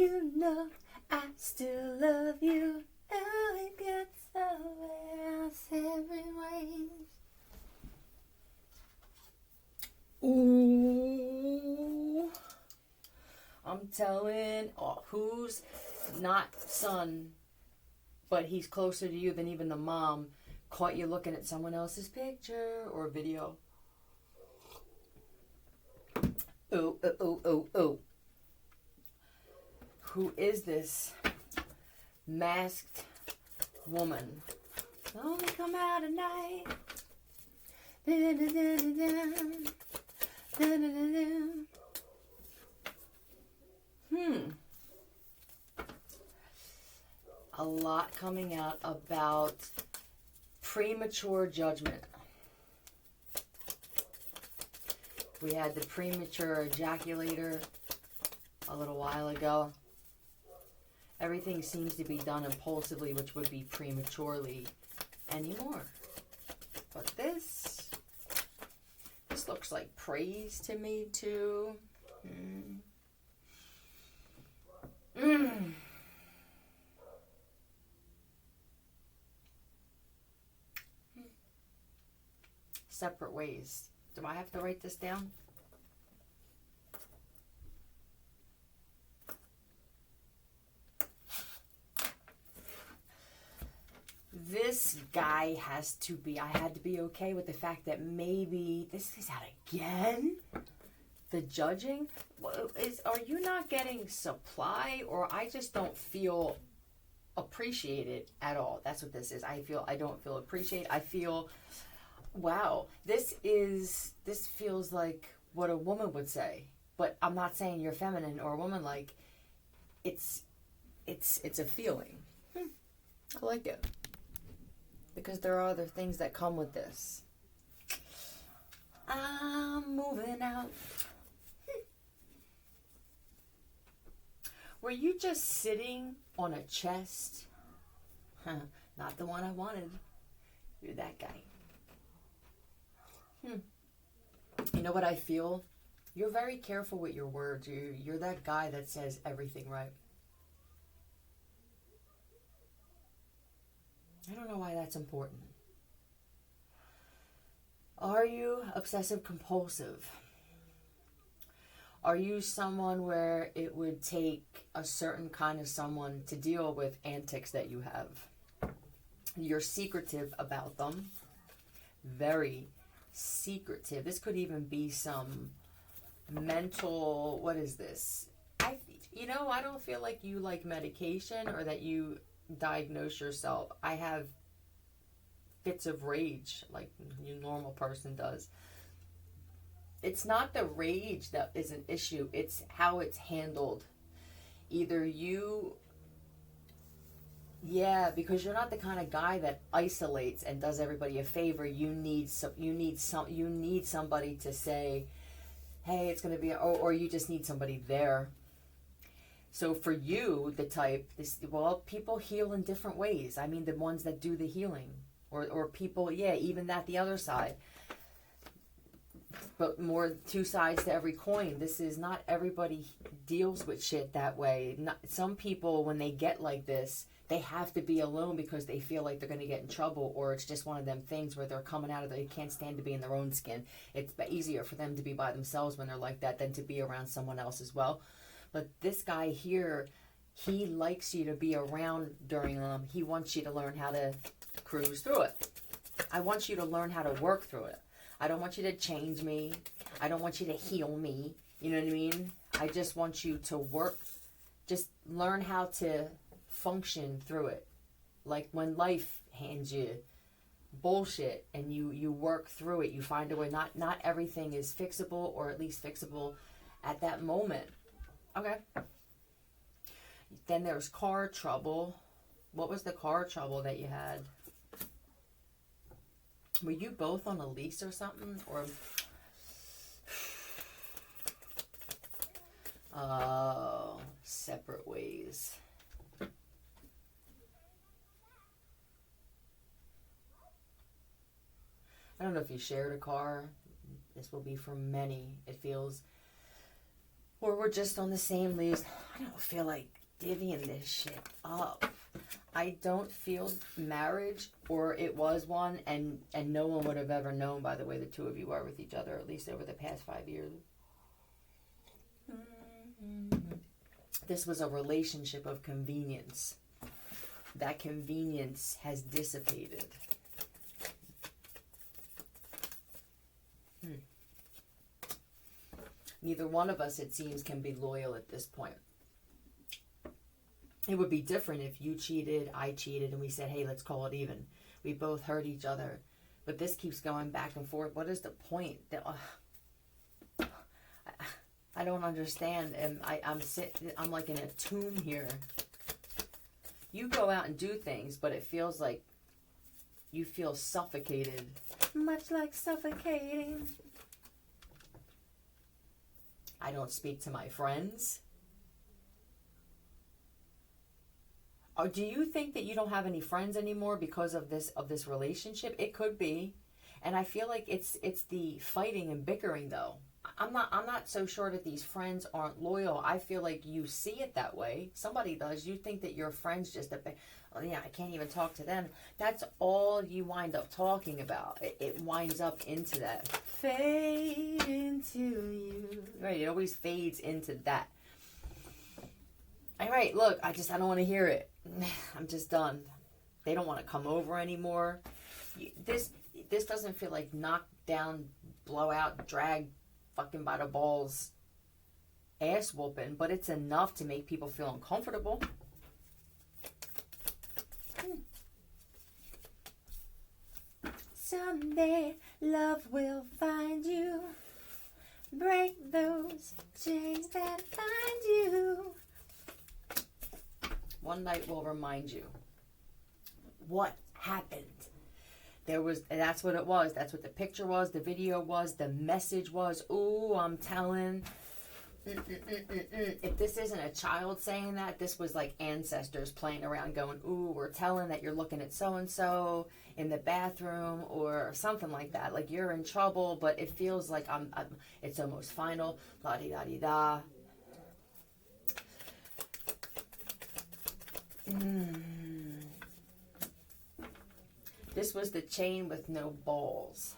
You know I still love you. Oh, it gets away every way. Ooh. I'm telling, who's not son, but he's closer to you than even the mom, caught you looking at someone else's picture or video. Oh, oh, oh, oh, oh. Who is this masked woman? Only come out at night. A lot coming out about premature judgment. We had the premature ejaculator a little while ago. Everything seems to be done impulsively, which would be prematurely anymore. But this looks like praise to me too. Separate ways. Do I have to write this down? This guy has to be, I had to be okay with the fact that maybe this is out again. The judging are you not getting supply, or I just don't feel appreciated at all? That's what this is. I don't feel appreciated. I feel, wow, this feels like what a woman would say, but I'm not saying you're feminine or a woman. Like, it's a feeling. I like it. Because there are other things that come with this. I'm moving out. Were you just sitting on a chest? Not the one I wanted. You're that guy. You know what I feel? You're very careful with your words. You're that guy that says everything right. I don't know why that's important. Are you obsessive compulsive? Are you someone where it would take a certain kind of someone to deal with antics that you have? You're secretive about them. Very secretive. This could even be some mental, what is this? I don't feel like you like medication or that you diagnose yourself. I have fits of rage like a normal person does. It's not the rage that is an issue, it's how it's handled. Either because you're not the kind of guy that isolates and does everybody a favor. You need somebody to say, hey, it's going to be, or you just need somebody there. So for you, the type, people heal in different ways. I mean, the ones that do the healing, or people, even that, the other side. But more two sides to every coin. This is not everybody deals with shit that way. Some people, when they get like this, they have to be alone because they feel like they're going to get in trouble, or it's just one of them things where they're coming out of they can't stand to be in their own skin. It's easier for them to be by themselves when they're like that than to be around someone else as well. But this guy here, he likes you to be around during them. He wants you to learn how to cruise through it. I want you to learn how to work through it. I don't want you to change me. I don't want you to heal me. You know what I mean? I just want you to work. Just learn how to function through it. Like when life hands you bullshit and you work through it. You find a way. Not everything is fixable, or at least fixable at that moment. Okay. Then there's car trouble. What was the car trouble that you had? Were you both on a lease or something? Or separate ways. I don't know if you shared a car. This will be for many. It feels or we're just on the same leaves. I don't feel like divvying this shit up. I don't feel marriage, or it was one, and no one would have ever known by the way the two of you are with each other, at least over the past 5 years. This was a relationship of convenience. That convenience has dissipated. Neither one of us, it seems, can be loyal at this point. It would be different if you cheated, I cheated, and we said, hey, let's call it even. We both hurt each other. But this keeps going back and forth. What is the point? I don't understand. And I'm like in a tomb here. You go out and do things, but it feels like you feel suffocated. Much like suffocating. I don't speak to my friends. Or do you think that you don't have any friends anymore because of this relationship? It could be. And I feel like it's the fighting and bickering though. I'm not so sure that these friends aren't loyal. I feel like you see it that way. Somebody does. You think that your friends just oh yeah, I can't even talk to them. That's all you wind up talking about. It winds up into that. Fade into you. Right, it always fades into that. All right, look, I don't want to hear it. I'm just done. They don't want to come over anymore. This doesn't feel like knock down, blowout, drag, fucking by the balls, ass whooping, but it's enough to make people feel uncomfortable. Someday love will find you. Break those chains that bind you. One night will remind you what happened. That's what it was. That's what the picture was, the video was, the message was. Ooh, I'm telling. If this isn't a child saying that, this was like ancestors playing around going, ooh, we're telling that you're looking at so-and-so in the bathroom or something like that. Like you're in trouble, but it feels like it's almost final. La-di-da-di-da. This was the chain with no balls.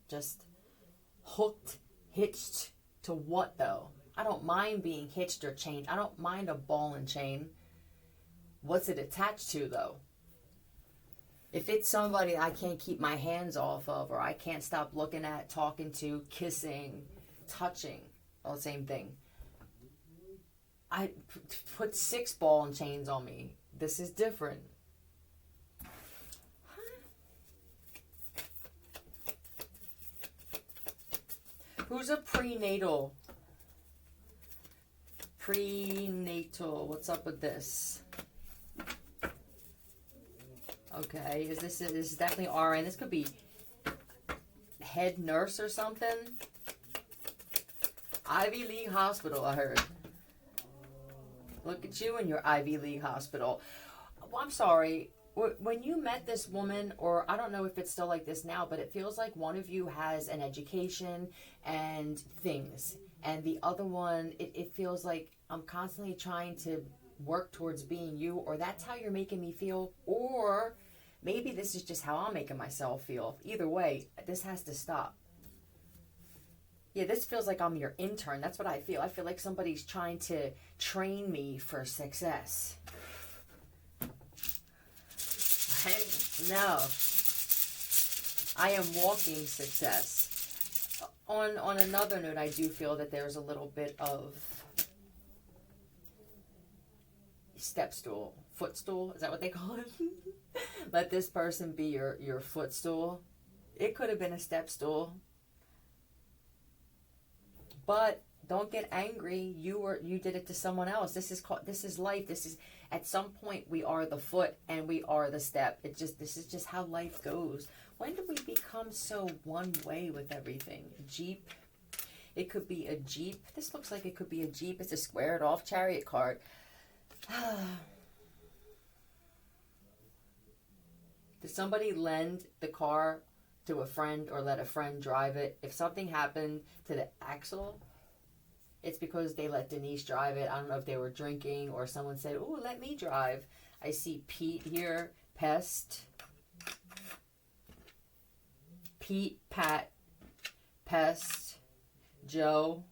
Just hooked, hitched to what though? I don't mind being hitched or chained. I don't mind a ball and chain. What's it attached to though? If it's somebody I can't keep my hands off of, or I can't stop looking at, talking to, kissing, touching, all the same thing. I put 6 ball and chains on me. This is different. Who's a prenatal? Prenatal. What's up with this? Okay, this is definitely RN. This could be head nurse or something. Ivy League hospital, I heard. Look at you in your Ivy League hospital. Well, I'm sorry. When you met this woman, or I don't know if it's still like this now, but it feels like one of you has an education and things. And the other one, it feels like I'm constantly trying to work towards being you, or that's how you're making me feel. Or maybe this is just how I'm making myself feel. Either way, this has to stop. Yeah, this feels like I'm your intern. That's what I feel. I feel like somebody's trying to train me for success. No. I am walking success. On another note, I do feel that there's a little bit of step stool, footstool. Is that what they call it? Let this person be your footstool. It could have been a step stool. But don't get angry. You did it to someone else. This is life. This is, at some point we are the foot and we are the step. This is just how life goes. When do we become so one way with everything? Jeep. It could be a Jeep. This looks like it could be a Jeep. It's a squared off chariot card. Did somebody lend the car to a friend or let a friend drive it. If something happened to the axle, it's because they let Denise drive it. I don't know if they were drinking or someone said, "Oh, let me drive." I see Pete here, Pest. Pete, Pat, Pest, Joe,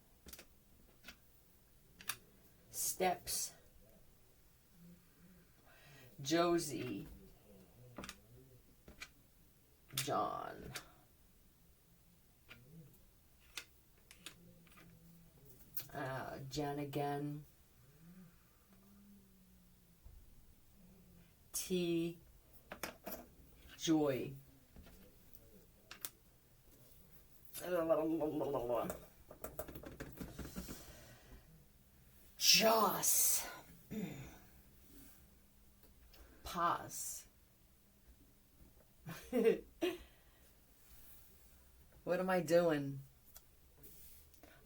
Steps, Josie, John, Jen again, T, Joy, Joss, Paz. What am I doing?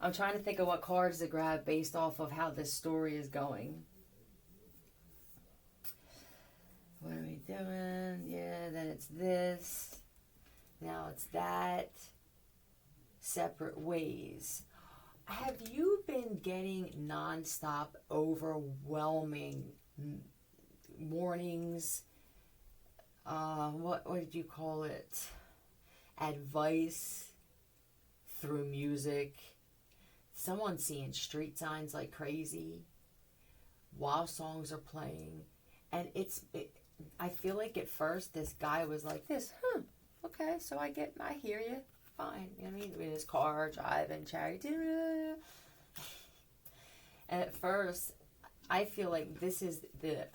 I'm trying to think of what cards to grab based off of how this story is going. What are we doing? Yeah, then it's this. Now it's that. Separate ways. Have you been getting nonstop, overwhelming warnings? What did you call it? Advice through music. Someone's seeing street signs like crazy while songs are playing. And I feel like at first this guy was like this, okay, so I hear you, fine. You know what I mean? In his car, driving, chariot. And at first, I feel like this is the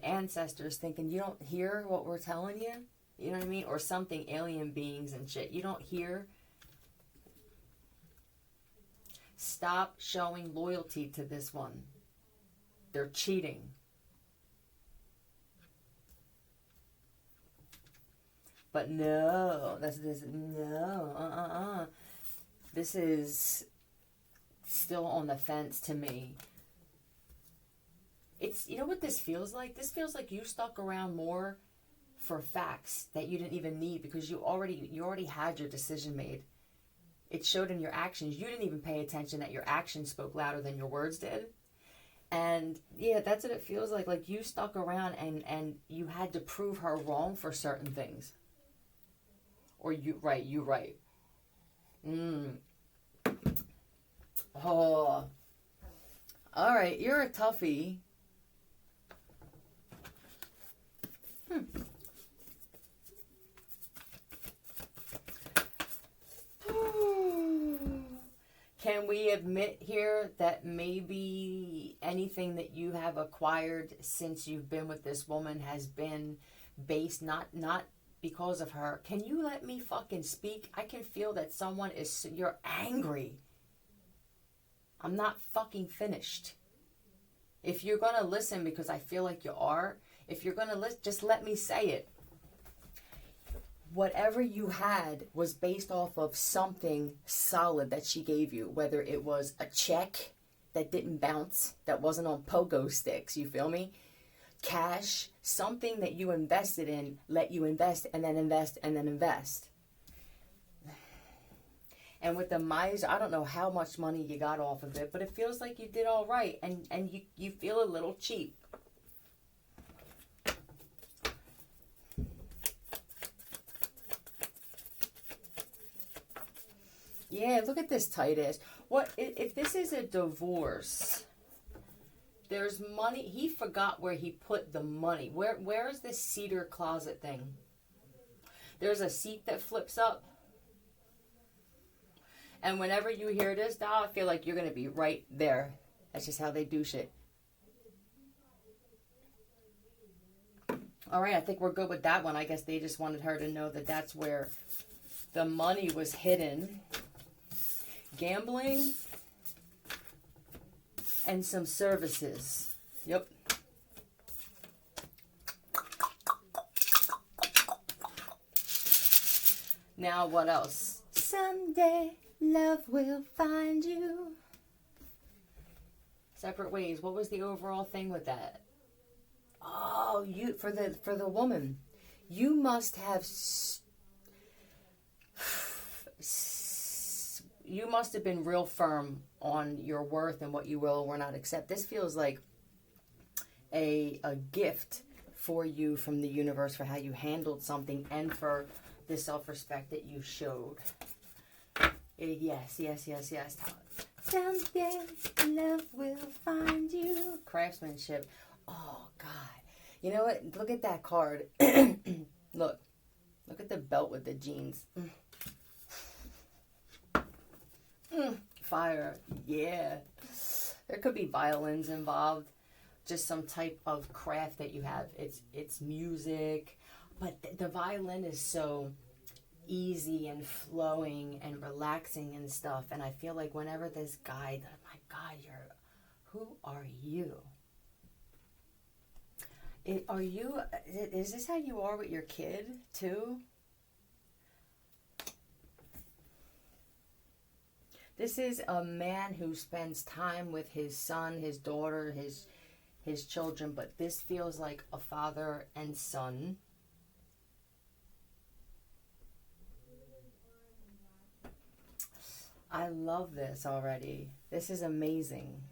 ancestors thinking, you don't hear what we're telling you? You know what I mean? Or something, alien beings and shit. You don't hear? Stop showing loyalty to this one. They're cheating. But no, This is still on the fence to me. It's, you know what this feels like? This feels like you stuck around more for facts that you didn't even need because you already had your decision made. It showed in your actions. You didn't even pay attention that your actions spoke louder than your words did. And yeah, that's what it feels like. Like you stuck around and you had to prove her wrong for certain things. Or you right. Oh. All right, you're a toughie. Can we admit here that maybe anything that you have acquired since you've been with this woman has been based not because of her? Can you let me fucking speak? I can feel that you're angry. I'm not fucking finished. If you're gonna listen, because I feel like you are, if you're gonna listen, just let me say it. Whatever you had was based off of something solid that she gave you, whether it was a check that didn't bounce, that wasn't on pogo sticks, you feel me? Cash, something that you invested in, let you invest and then invest and then invest. And with the miser, I don't know how much money you got off of it, but it feels like you did all right, and you feel a little cheap. Yeah, look at this tight ass. What if this is a divorce? There's money. He forgot where he put the money. Where is this cedar closet thing? There's a seat that flips up. And whenever you hear this, doll, I feel like you're going to be right there. That's just how they do shit. All right, I think we're good with that one. I guess they just wanted her to know that that's where the money was hidden. Gambling and some services. Yep. Now what else? Someday love will find you. Separate ways. What was the overall thing with that? Oh, for the woman, you must have you must have been real firm on your worth and what you will or not accept. This feels like a gift for you from the universe for how you handled something and for the self-respect that you showed. Yes. Someday love will find you. Craftsmanship. Oh, God. You know what? Look at that card. Look at the belt with the jeans. Fire. Yeah. There could be violins involved. Just some type of craft that you have. It's music. But the violin is so easy and flowing and relaxing and stuff. And I feel like whenever this guy, my God, who are you? Is this how you are with your kid too? This is a man who spends time with his son, his daughter, his children, but this feels like a father and son. I love this already. This is amazing.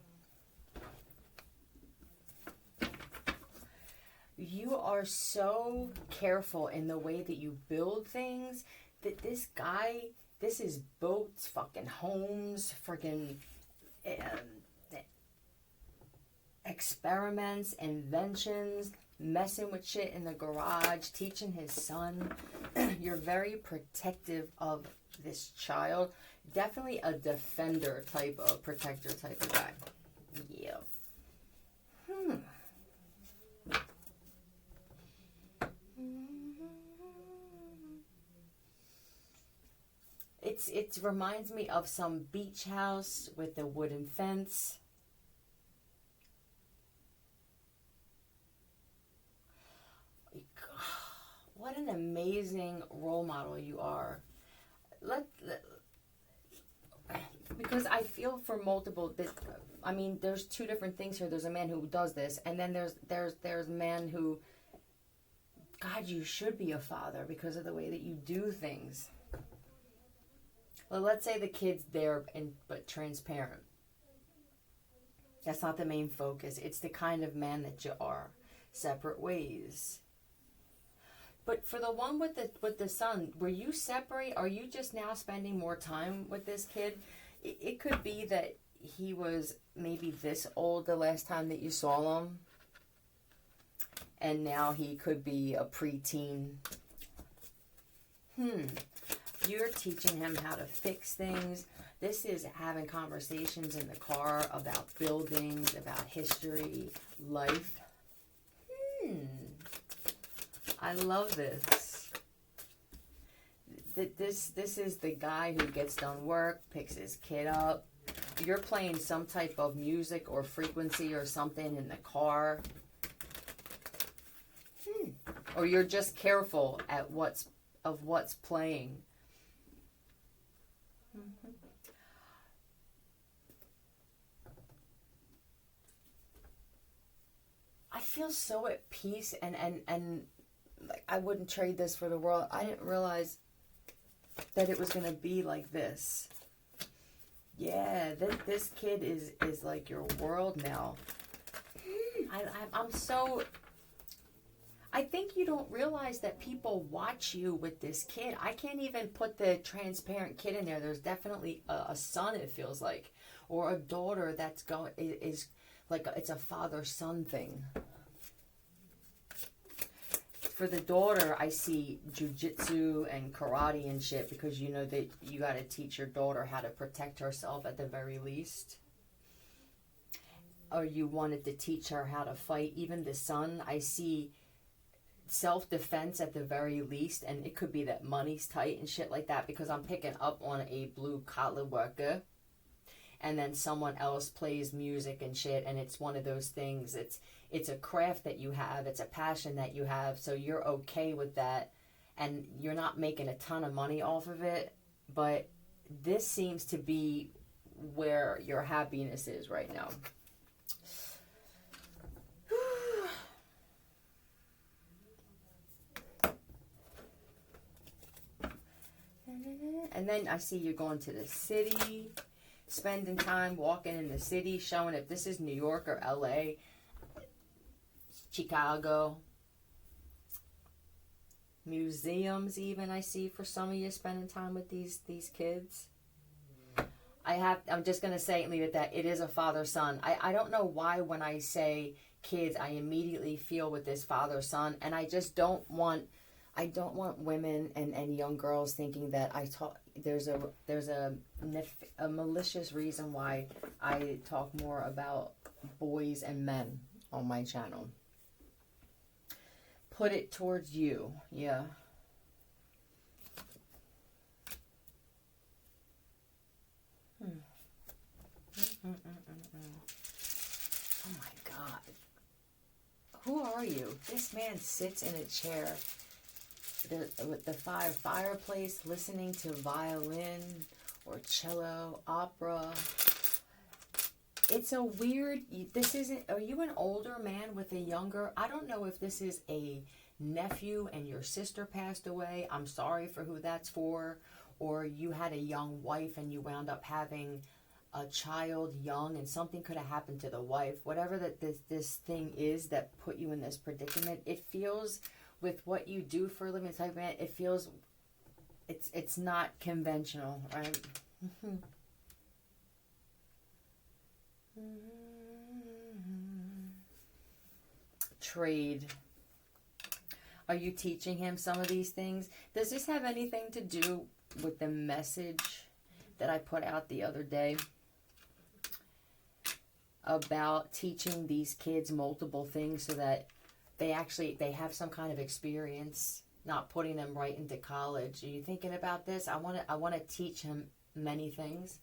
You are so careful in the way that you build things that this is boats, fucking homes, freaking experiments, inventions, messing with shit in the garage, teaching his son. You're very protective of this child. Definitely a defender type of protector type of guy. Yeah. It reminds me of some beach house with a wooden fence. What an amazing role model you are. Because I feel for multiple, there's two different things here. There's a man who does this, and then there's a man who, God, you should be a father because of the way that you do things. Well, let's say the kid's there but transparent. That's not the main focus. It's the kind of man that you are. Separate ways. But for the one with the son, were you separate? Are you just now spending more time with this kid? It could be that he was maybe this old the last time that you saw him. And now he could be a preteen. You're teaching him how to fix things. This is having conversations in the car about buildings, about history, life. I love this. This is the guy who gets done work, picks his kid up. You're playing some type of music or frequency or something in the car. Or you're just careful at what's playing. I feel so at peace and like I wouldn't trade this for the world. I didn't realize that it was going to be like this. Yeah, this kid is like your world now. I'm so... I think you don't realize that people watch you with this kid. I can't even put the transparent kid in there. There's definitely a son, it feels like. Or a daughter that's is like it's a father-son thing. For the daughter, I see jujitsu and karate and shit because you know that you got to teach your daughter how to protect herself at the very least. Or you wanted to teach her how to fight. Even the son, I see self-defense at the very least, and it could be that money's tight and shit like that because I'm picking up on a blue collar worker. And then someone else plays music and shit, and it's one of those things. It's a craft that you have. It's a passion that you have, so you're okay with that. And you're not making a ton of money off of it, but this seems to be where your happiness is right now. And then I see you're going to the city, spending time walking in the city, showing if this is New York or LA, Chicago, museums even I see for some of you spending time with these kids. I'm just going to say and leave it at that. It is a father-son. I don't know why when I say kids, I immediately feel with this father-son, and I just don't want women and young girls thinking that there's a malicious reason why I talk more about boys and men on my channel. Put it towards you, yeah. Oh my God. Who are you? This man sits in a chair with the fireplace listening to violin or cello, opera. It's a weird, are you an older man with a younger, I don't know if this is a nephew and your sister passed away. I'm sorry for who that's for. Or you had a young wife and you wound up having a child young and something could have happened to the wife. Whatever that this thing is that put you in this predicament, it feels with what you do for a living type of man, it feels it's not conventional, right? Trade. Are you teaching him some of these things? Does this have anything to do with the message that I put out the other day about teaching these kids multiple things so that they have some kind of experience, not putting them right into college? Are you thinking about this? I want to teach him many things,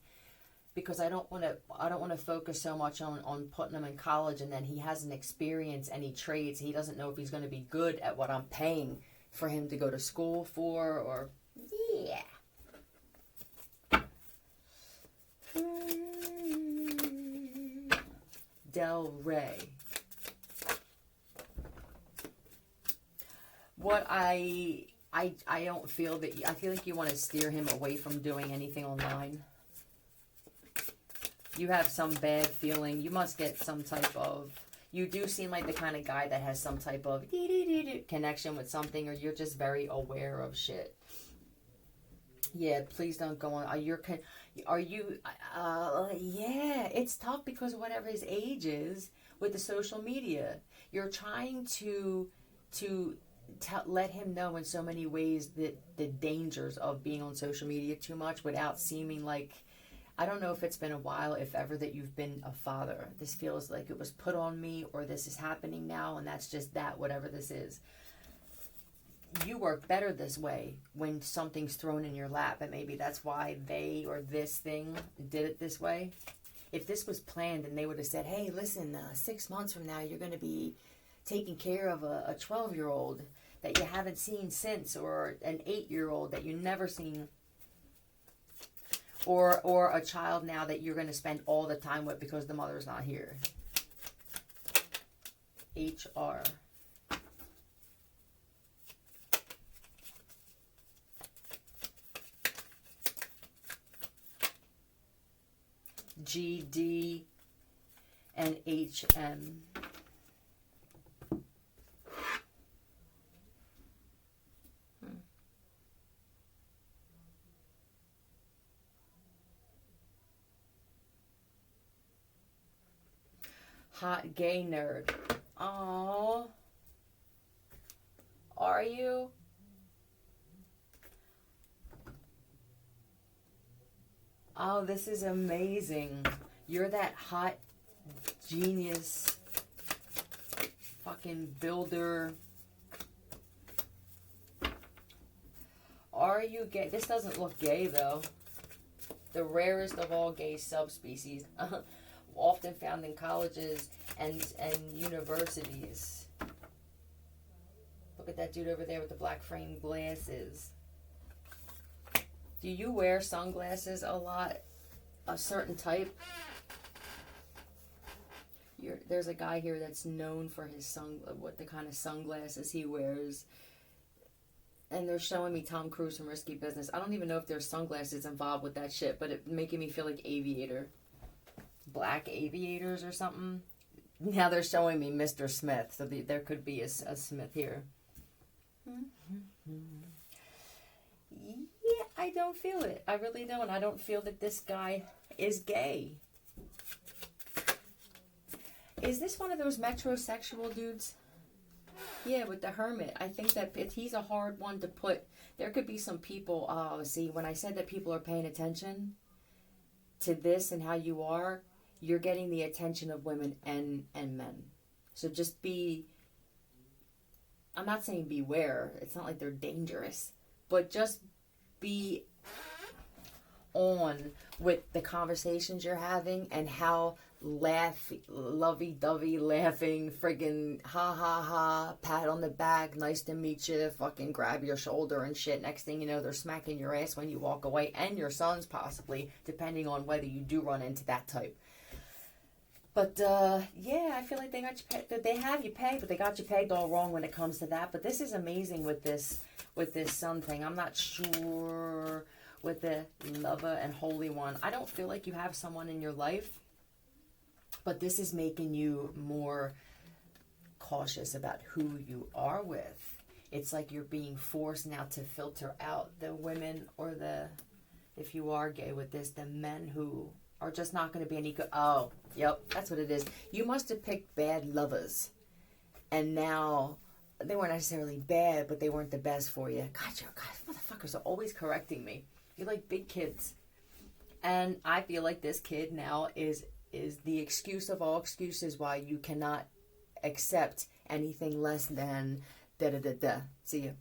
because I don't want to focus so much on putting him in college and then he hasn't experienced any trades. He doesn't know if he's going to be good at what I'm paying for him to go to school for, or yeah. Del Rey. What I don't feel that I feel like you want to steer him away from doing anything online. You have some bad feeling. You must get some type of, you do seem like the kind of guy that has some type of connection with something, or you're just very aware of shit. Yeah, please don't go on. Yeah, it's tough because whatever his age is with the social media, you're trying to let him know in so many ways that the dangers of being on social media too much without seeming like, I don't know if it's been a while, if ever, that you've been a father. This feels like it was put on me, or this is happening now, and that's just that, whatever this is. You work better this way when something's thrown in your lap, and maybe that's why they or this thing did it this way. If this was planned and they would have said, hey, listen, 6 months from now, you're going to be taking care of a 12-year-old that you haven't seen since, or an 8-year-old that you've never seen, or a child now that you're going to spend all the time with because the mother's not here. HR. GD and HM. Hot gay nerd. Aww. Are you? Oh, this is amazing. You're that hot genius fucking builder. Are you gay? This doesn't look gay though. The rarest of all gay subspecies. Often found in colleges and universities. Look at that dude over there with the black frame glasses. Do you wear sunglasses a lot? A certain type? There's a guy here that's known for his what the kind of sunglasses he wears. And they're showing me Tom Cruise from Risky Business. I don't even know if there's sunglasses involved with that shit, but it making me feel like aviator. Black aviators or something. Now they're showing me Mr. Smith, so there could be a Smith here. Yeah, I don't feel it. I really don't. I don't feel that this guy is gay. Is this one of those metrosexual dudes? Yeah, with the hermit. I think that he's a hard one to put. There could be some people, see, when I said that people are paying attention to this and how you are, you're getting the attention of women and men. So just be, I'm not saying beware. It's not like they're dangerous. But just be on with the conversations you're having and how lovey-dovey, laughing, friggin' ha, pat on the back, nice to meet you, fucking grab your shoulder and shit. Next thing you know, they're smacking your ass when you walk away, and your sons possibly, depending on whether you do run into that type. But, yeah, I feel like they got you pegged. They have you pegged, but they got you pegged all wrong when it comes to that. But this is amazing with this sun thing. I'm not sure with the lover and holy one. I don't feel like you have someone in your life, but this is making you more cautious about who you are with. It's like you're being forced now to filter out the women or if you are gay with this, the men who are just not going to be any good. Oh, yep, that's what it is. You must have picked bad lovers. And now, they weren't necessarily bad, but they weren't the best for you. God, you guys, motherfuckers are always correcting me. You're like big kids. And I feel like this kid now is the excuse of all excuses why you cannot accept anything less than da-da-da-da. See you.